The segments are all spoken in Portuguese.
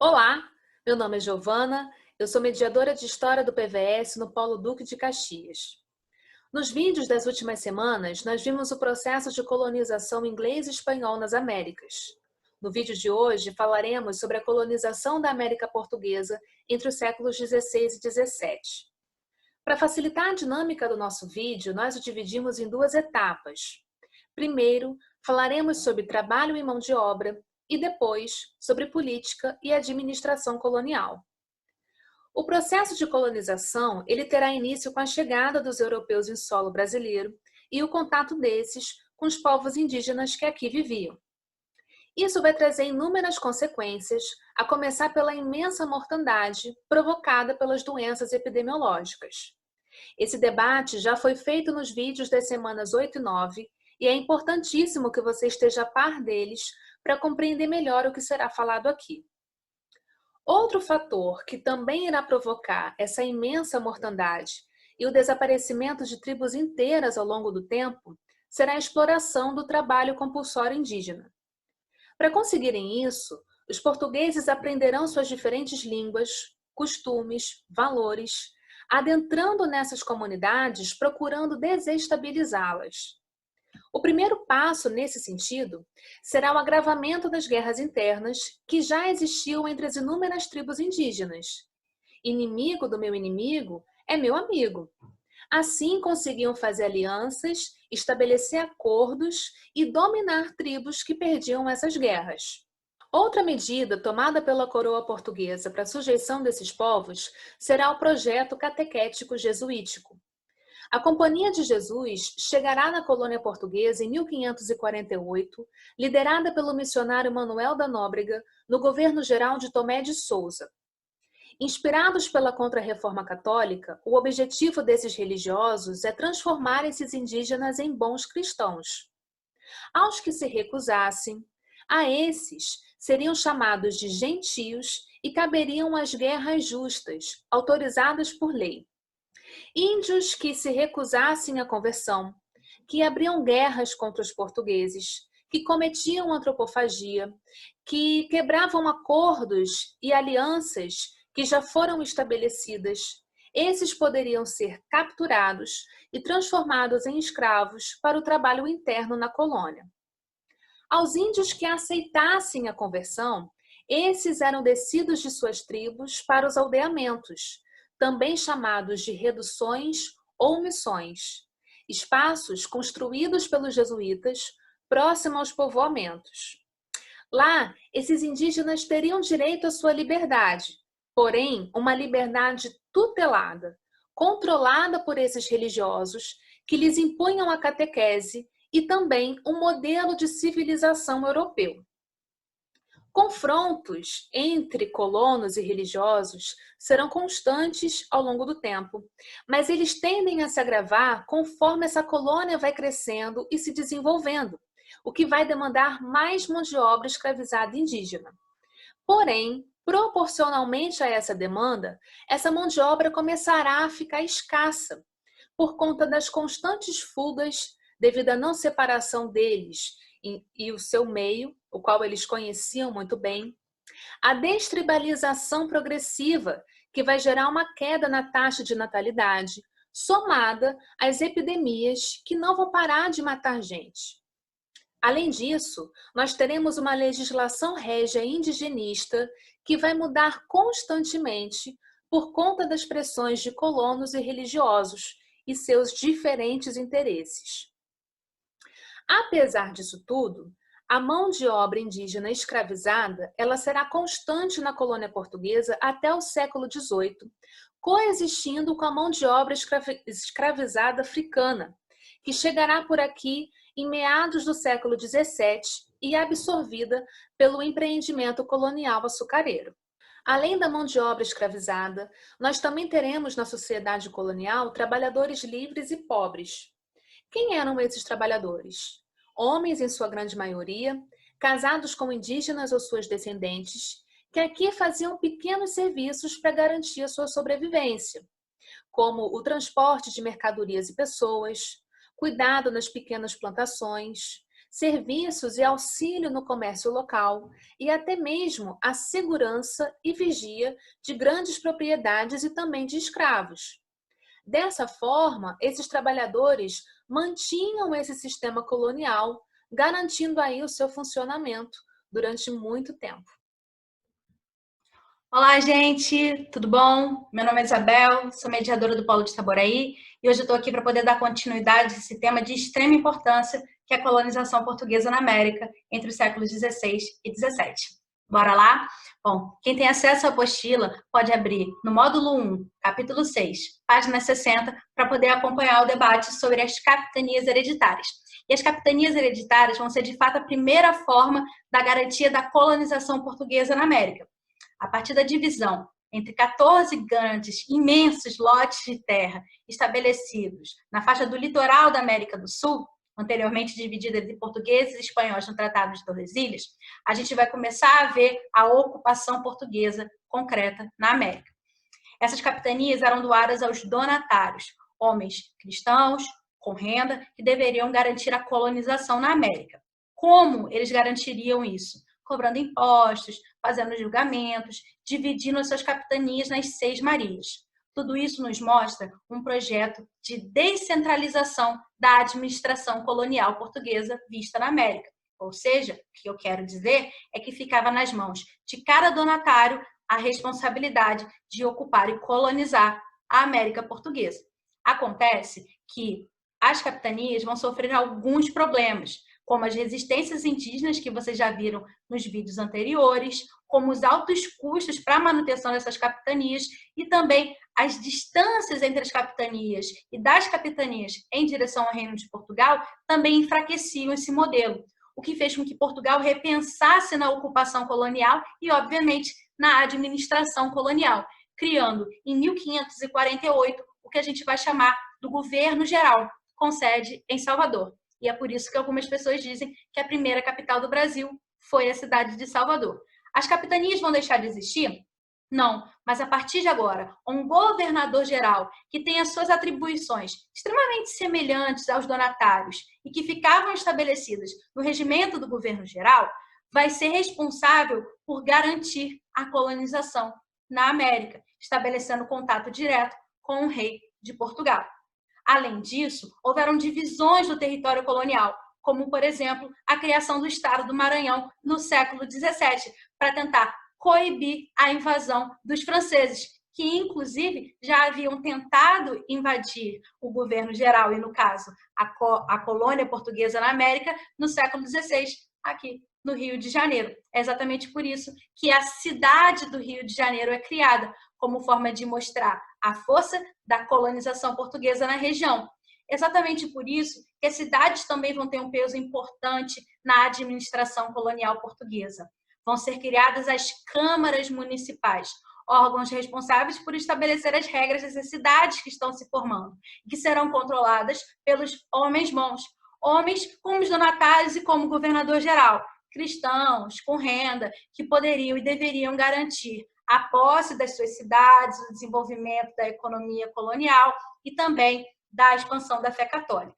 Olá, meu nome é Giovana, eu sou mediadora de História do PVS no Polo Duque de Caxias. Nos vídeos das últimas semanas, nós vimos o processo de colonização inglês e espanhol nas Américas. No vídeo de hoje, falaremos sobre a colonização da América Portuguesa entre os séculos XVI e XVII. Para facilitar a dinâmica do nosso vídeo, nós o dividimos em duas etapas. Primeiro, falaremos sobre trabalho e mão de obra, e depois sobre política e administração colonial. O processo de colonização ele terá início com a chegada dos europeus em solo brasileiro e o contato desses com os povos indígenas que aqui viviam. Isso vai trazer inúmeras consequências, a começar pela imensa mortandade provocada pelas doenças epidemiológicas. Esse debate já foi feito nos vídeos das semanas 8 e 9 e é importantíssimo que você esteja a par deles para compreender melhor o que será falado aqui. Outro fator que também irá provocar essa imensa mortandade e o desaparecimento de tribos inteiras ao longo do tempo será a exploração do trabalho compulsório indígena. Para conseguirem isso, os portugueses aprenderão suas diferentes línguas, costumes, valores, adentrando nessas comunidades procurando desestabilizá-las. O primeiro passo nesse sentido será o agravamento das guerras internas que já existiam entre as inúmeras tribos indígenas. Inimigo do meu inimigo é meu amigo. Assim conseguiam fazer alianças, estabelecer acordos e dominar tribos que perdiam essas guerras. Outra medida tomada pela coroa portuguesa para a sujeição desses povos será o projeto catequético jesuítico. A Companhia de Jesus chegará na colônia portuguesa em 1548, liderada pelo missionário Manuel da Nóbrega, no governo geral de Tomé de Souza. Inspirados pela Contra-Reforma Católica, o objetivo desses religiosos é transformar esses indígenas em bons cristãos. Aos que se recusassem, a esses seriam chamados de gentios e caberiam as guerras justas, autorizadas por lei. Índios que se recusassem à conversão, que abriam guerras contra os portugueses, que cometiam antropofagia, que quebravam acordos e alianças que já foram estabelecidas, esses poderiam ser capturados e transformados em escravos para o trabalho interno na colônia. Aos índios que aceitassem a conversão, esses eram descidos de suas tribos para os aldeamentos, também chamados de reduções ou missões, espaços construídos pelos jesuítas próximo aos povoamentos. Lá, esses indígenas teriam direito à sua liberdade, porém, uma liberdade tutelada, controlada por esses religiosos que lhes impunham a catequese e também um modelo de civilização europeu. Confrontos entre colonos e religiosos serão constantes ao longo do tempo, mas eles tendem a se agravar conforme essa colônia vai crescendo e se desenvolvendo, o que vai demandar mais mão de obra escravizada indígena. Porém, proporcionalmente a essa demanda, essa mão de obra começará a ficar escassa, por conta das constantes fugas devido à não separação deles e o seu meio, o qual eles conheciam muito bem, a destribalização progressiva, que vai gerar uma queda na taxa de natalidade, somada às epidemias que não vão parar de matar gente. Além disso, nós teremos uma legislação régia indigenista que vai mudar constantemente por conta das pressões de colonos e religiosos e seus diferentes interesses. Apesar disso tudo, a mão de obra indígena escravizada ela será constante na colônia portuguesa até o século XVIII, coexistindo com a mão de obra escravizada africana, que chegará por aqui em meados do século XVII e absorvida pelo empreendimento colonial açucareiro. Além da mão de obra escravizada, nós também teremos na sociedade colonial trabalhadores livres e pobres. Quem eram esses trabalhadores? Homens, em sua grande maioria, casados com indígenas ou suas descendentes, que aqui faziam pequenos serviços para garantir a sua sobrevivência, como o transporte de mercadorias e pessoas, cuidado nas pequenas plantações, serviços e auxílio no comércio local e até mesmo a segurança e vigia de grandes propriedades e também de escravos. Dessa forma, esses trabalhadores mantinham esse sistema colonial, garantindo aí o seu funcionamento durante muito tempo. Olá, gente, tudo bom? Meu nome é Isabel, sou mediadora do Polo de Itaboraí e hoje eu estou aqui para poder dar continuidade a esse tema de extrema importância que é a colonização portuguesa na América entre os séculos XVI e XVII. Bora lá? Bom, quem tem acesso à apostila pode abrir no módulo 1, capítulo 6, página 60, para poder acompanhar o debate sobre as capitanias hereditárias. E as capitanias hereditárias vão ser, de fato, a primeira forma da garantia da colonização portuguesa na América. A partir da divisão entre 14 grandes, imensos lotes de terra estabelecidos na faixa do litoral da América do Sul, anteriormente dividida entre portugueses e espanhóis no Tratado de Tordesilhas, a gente vai começar a ver a ocupação portuguesa concreta na América. Essas capitanias eram doadas aos donatários, homens cristãos, com renda, que deveriam garantir a colonização na América. Como eles garantiriam isso? Cobrando impostos, fazendo julgamentos, dividindo as suas capitanias nas 6 marias. Tudo isso nos mostra um projeto de descentralização da administração colonial portuguesa vista na América. Ou seja, o que eu quero dizer é que ficava nas mãos de cada donatário a responsabilidade de ocupar e colonizar a América portuguesa. Acontece que as capitanias vão sofrer alguns problemas, como as resistências indígenas que vocês já viram nos vídeos anteriores, como os altos custos para a manutenção dessas capitanias e também as distâncias entre as capitanias e das capitanias em direção ao Reino de Portugal também enfraqueciam esse modelo, o que fez com que Portugal repensasse na ocupação colonial e, obviamente, na administração colonial, criando em 1548 o que a gente vai chamar do Governo Geral, com sede em Salvador. E é por isso que algumas pessoas dizem que a primeira capital do Brasil foi a cidade de Salvador. As capitanias vão deixar de existir? Não, mas a partir de agora, um governador geral que tem as suas atribuições extremamente semelhantes aos donatários e que ficavam estabelecidas no regimento do governo geral, vai ser responsável por garantir a colonização na América, estabelecendo contato direto com o rei de Portugal. Além disso, houveram divisões do território colonial, como, por exemplo, a criação do Estado do Maranhão no século XVII, para tentar coibir a invasão dos franceses, que, inclusive, já haviam tentado invadir o governo geral, e, no caso, a colônia portuguesa na América, no século XVI, aqui no Rio de Janeiro. É exatamente por isso que a cidade do Rio de Janeiro é criada, como forma de mostrar a força da colonização portuguesa na região. Exatamente por isso que as cidades também vão ter um peso importante na administração colonial portuguesa. Vão ser criadas as câmaras municipais, órgãos responsáveis por estabelecer as regras dessas cidades que estão se formando, que serão controladas pelos homens bons, homens como os donatários e como o governador geral, cristãos com renda, que poderiam e deveriam garantir a posse das suas cidades, o desenvolvimento da economia colonial e também da expansão da fé católica.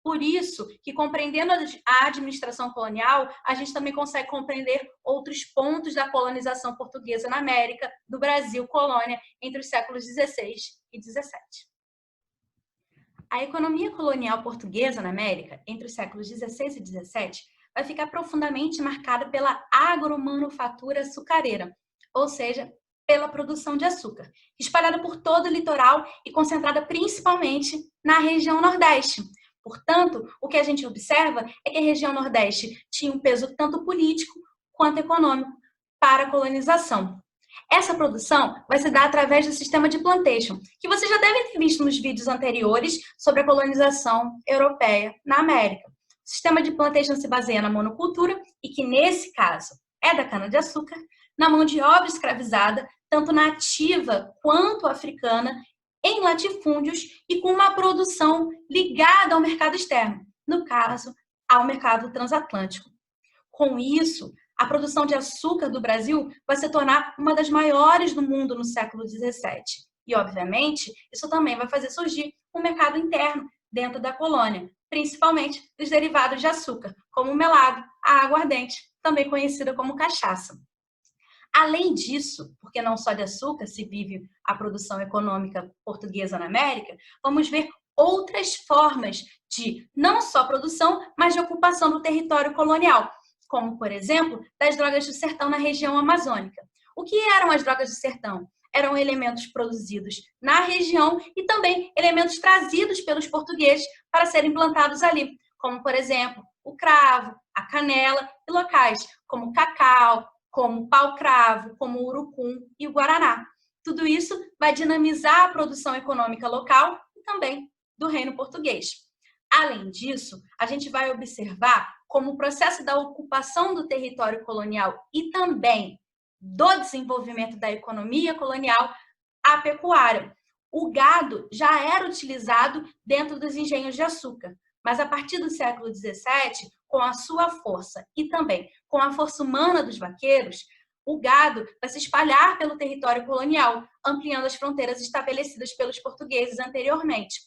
Por isso que, compreendendo a administração colonial, a gente também consegue compreender outros pontos da colonização portuguesa na América, do Brasil colônia, entre os séculos XVI e XVII. A economia colonial portuguesa na América, entre os séculos XVI e XVII, vai ficar profundamente marcada pela agromanufatura açucareira, ou seja, pela produção de açúcar, espalhada por todo o litoral e concentrada principalmente na região Nordeste. Portanto, o que a gente observa é que a região Nordeste tinha um peso tanto político quanto econômico para a colonização. Essa produção vai se dar através do sistema de plantation, que vocês já devem ter visto nos vídeos anteriores sobre a colonização europeia na América. O sistema de plantation se baseia na monocultura e que, nesse caso, é da cana-de-açúcar, na mão de obra escravizada, tanto nativa quanto africana, em latifúndios e com uma produção ligada ao mercado externo, no caso, ao mercado transatlântico. Com isso, a produção de açúcar do Brasil vai se tornar uma das maiores do mundo no século XVII. E, obviamente, isso também vai fazer surgir um mercado interno dentro da colônia, principalmente dos derivados de açúcar, como o melado, a aguardente, também conhecida como cachaça. Além disso, porque não só de açúcar se vive a produção econômica portuguesa na América, vamos ver outras formas de não só produção, mas de ocupação do território colonial, como, por exemplo, das drogas do sertão na região amazônica. O que eram as drogas do sertão? Eram elementos produzidos na região e também elementos trazidos pelos portugueses para serem plantados ali, como, por exemplo, o cravo, a canela e locais como cacau, como o pau-cravo, como o urucum e o guaraná. Tudo isso vai dinamizar a produção econômica local e também do reino português. Além disso, a gente vai observar como o processo da ocupação do território colonial e também do desenvolvimento da economia colonial, a pecuária. O gado já era utilizado dentro dos engenhos de açúcar, mas a partir do século XVII, com a sua força e também com a força humana dos vaqueiros, o gado vai se espalhar pelo território colonial, ampliando as fronteiras estabelecidas pelos portugueses anteriormente.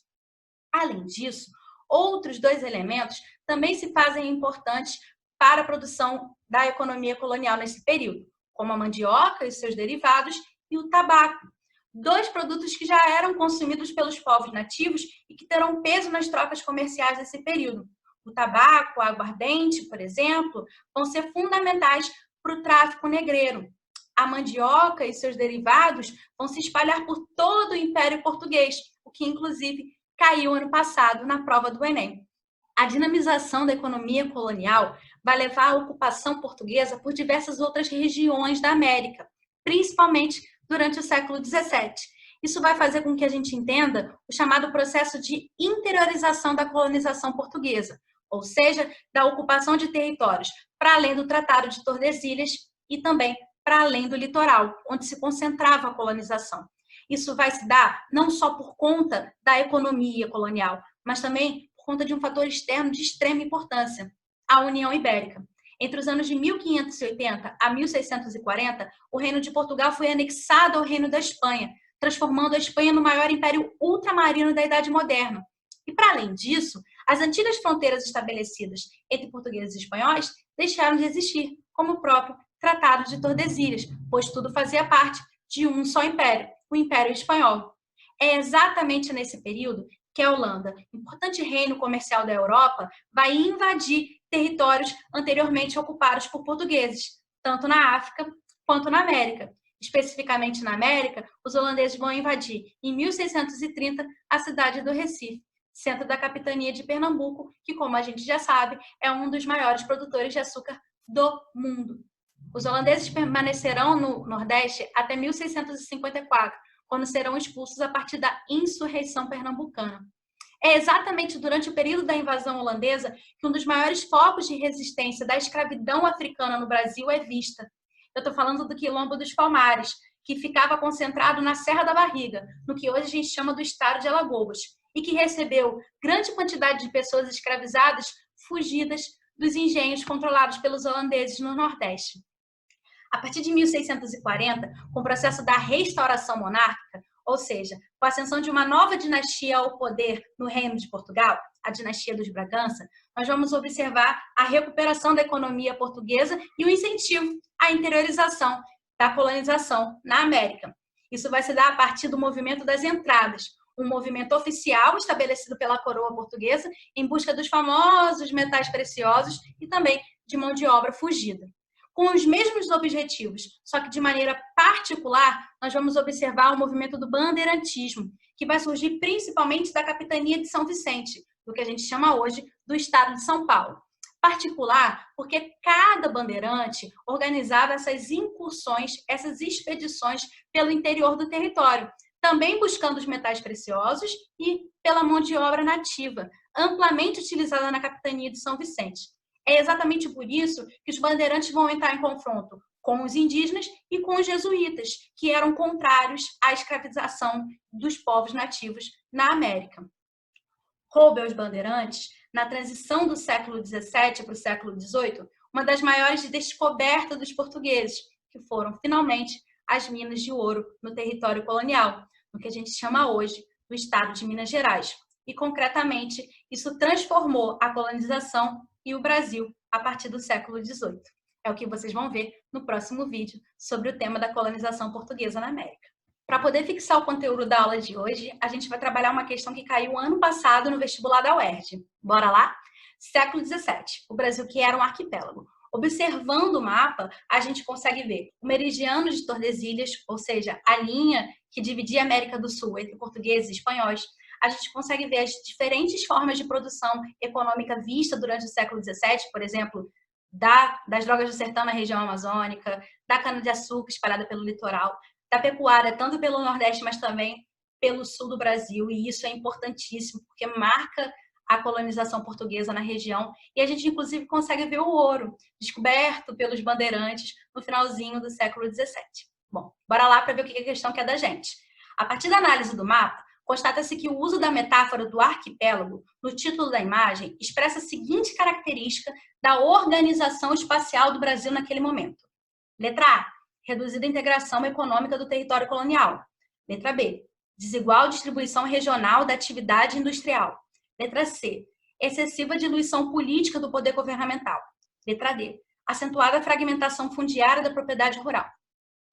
Além disso, outros dois elementos também se fazem importantes para a produção da economia colonial nesse período, como a mandioca e seus derivados e o tabaco. Dois produtos que já eram consumidos pelos povos nativos e que terão peso nas trocas comerciais desse período. O tabaco, a aguardente, por exemplo, vão ser fundamentais para o tráfico negreiro. A mandioca e seus derivados vão se espalhar por todo o Império Português, o que inclusive caiu ano passado na prova do Enem. A dinamização da economia colonial vai levar à ocupação portuguesa por diversas outras regiões da América, principalmente durante o século XVII. Isso vai fazer com que a gente entenda o chamado processo de interiorização da colonização portuguesa, ou seja, da ocupação de territórios para além do Tratado de Tordesilhas e também para além do litoral, onde se concentrava a colonização. Isso vai se dar não só por conta da economia colonial, mas também por conta de um fator externo de extrema importância, a União Ibérica. Entre os anos de 1580 a 1640, o Reino de Portugal foi anexado ao Reino da Espanha, transformando a Espanha no maior império ultramarino da Idade Moderna. E, para além disso, as antigas fronteiras estabelecidas entre portugueses e espanhóis deixaram de existir, como o próprio Tratado de Tordesilhas, pois tudo fazia parte de um só império, o Império Espanhol. É exatamente nesse período que a Holanda, importante reino comercial da Europa, vai invadir territórios anteriormente ocupados por portugueses, tanto na África quanto na América. Especificamente na América, os holandeses vão invadir, em 1630, a cidade do Recife, centro da capitania de Pernambuco, que, como a gente já sabe, é um dos maiores produtores de açúcar do mundo. Os holandeses permanecerão no Nordeste até 1654, quando serão expulsos a partir da insurreição pernambucana. É exatamente durante o período da invasão holandesa que um dos maiores focos de resistência da escravidão africana no Brasil é vista. Eu estou falando do Quilombo dos Palmares, que ficava concentrado na Serra da Barriga, no que hoje a gente chama do estado de Alagoas, e que recebeu grande quantidade de pessoas escravizadas fugidas dos engenhos controlados pelos holandeses no Nordeste. A partir de 1640, com o processo da restauração monárquica, ou seja, com a ascensão de uma nova dinastia ao poder no Reino de Portugal, a dinastia dos Bragança, nós vamos observar a recuperação da economia portuguesa e o incentivo à interiorização da colonização na América. Isso vai se dar a partir do movimento das entradas, um movimento oficial estabelecido pela coroa portuguesa em busca dos famosos metais preciosos e também de mão de obra fugida. Com os mesmos objetivos, só que de maneira particular, nós vamos observar o movimento do bandeirantismo, que vai surgir principalmente da capitania de São Vicente, do que a gente chama hoje do estado de São Paulo. Particular porque cada bandeirante organizava essas incursões, essas expedições pelo interior do território, também buscando os metais preciosos e pela mão de obra nativa, amplamente utilizada na capitania de São Vicente. É exatamente por isso que os bandeirantes vão entrar em confronto com os indígenas e com os jesuítas, que eram contrários à escravização dos povos nativos na América. Coube aos bandeirantes, na transição do século XVII para o século XVIII, uma das maiores descobertas dos portugueses, que foram, finalmente, as minas de ouro no território colonial, no que a gente chama hoje do estado de Minas Gerais, e concretamente Isso transformou a colonização e o Brasil a partir do século XVIII. É o que vocês vão ver no próximo vídeo sobre o tema da colonização portuguesa na América. Para poder fixar o conteúdo da aula de hoje, a gente vai trabalhar uma questão que caiu ano passado no vestibular da UERJ. Bora lá? Século XVII, o Brasil que era um arquipélago. Observando o mapa, a gente consegue ver o meridiano de Tordesilhas, ou seja, a linha que dividia a América do Sul entre portugueses e espanhóis. A gente consegue ver as diferentes formas de produção econômica vista durante o século XVII, por exemplo, das drogas do sertão na região amazônica, da cana-de-açúcar espalhada pelo litoral, da pecuária, tanto pelo Nordeste, mas também pelo Sul do Brasil. E isso é importantíssimo, porque marca a colonização portuguesa na região. E a gente, inclusive, consegue ver o ouro, descoberto pelos bandeirantes no finalzinho do século XVII. Bom, bora lá para ver o que a questão quer da gente. A partir da análise do mapa, constata-se que o uso da metáfora do arquipélago no título da imagem expressa a seguinte característica da organização espacial do Brasil naquele momento. Letra A, reduzida integração econômica do território colonial. Letra B, desigual distribuição regional da atividade industrial. Letra C, excessiva diluição política do poder governamental. Letra D, acentuada fragmentação fundiária da propriedade rural.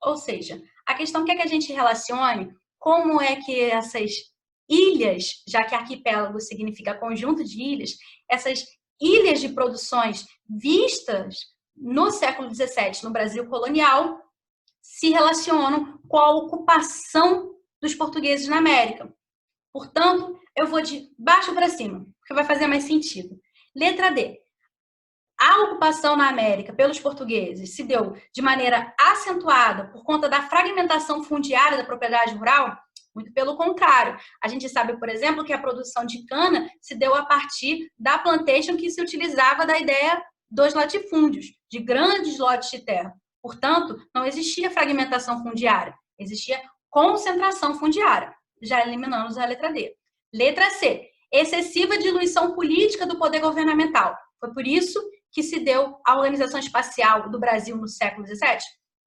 Ou seja, a questão quer que a gente relacione como é que essas ilhas, já que arquipélago significa conjunto de ilhas, essas ilhas de produções vistas no século XVII no Brasil colonial se relacionam com a ocupação dos portugueses na América. Portanto, eu vou de baixo para cima, porque vai fazer mais sentido. Letra D. A ocupação na América pelos portugueses se deu de maneira acentuada por conta da fragmentação fundiária da propriedade rural? Muito pelo contrário. A gente sabe, por exemplo, que a produção de cana se deu a partir da plantation que se utilizava da ideia dos latifúndios, de grandes lotes de terra. Portanto, não existia fragmentação fundiária, existia concentração fundiária. Já eliminamos a letra D. Letra C. Excessiva diluição política do poder governamental. Foi por isso que se deu a organização espacial do Brasil no século XVII?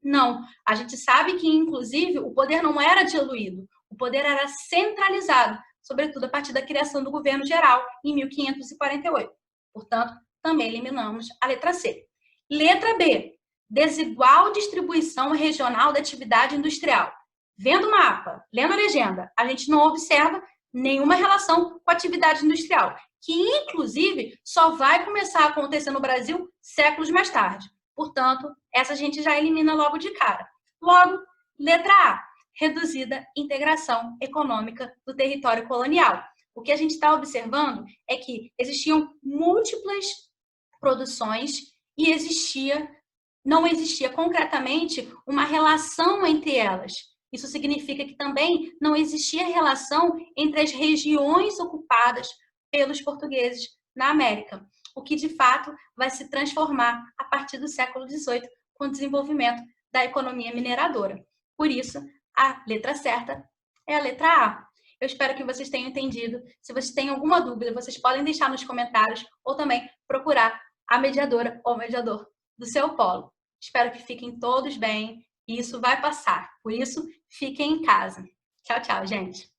Não. A gente sabe que, inclusive, o poder não era diluído. O poder era centralizado, sobretudo a partir da criação do governo geral em 1548. Portanto, também eliminamos a letra C. Letra B. Desigual distribuição regional da atividade industrial. Vendo o mapa, lendo a legenda, a gente não observa nenhuma relação com a atividade industrial, que inclusive só vai começar a acontecer no Brasil séculos mais tarde. Portanto, essa a gente já elimina logo de cara. Logo, letra A, reduzida integração econômica do território colonial. O que a gente está observando é que existiam múltiplas produções e não existia concretamente uma relação entre elas. Isso significa que também não existia relação entre as regiões ocupadas pelos portugueses na América, o que de fato vai se transformar a partir do século XVIII com o desenvolvimento da economia mineradora. Por isso, a letra certa é a letra A. Eu espero que vocês tenham entendido. Se vocês têm alguma dúvida, vocês podem deixar nos comentários ou também procurar a mediadora ou mediador do seu polo. Espero que fiquem todos bem. E isso vai passar. Por isso, fiquem em casa. Tchau, tchau, gente.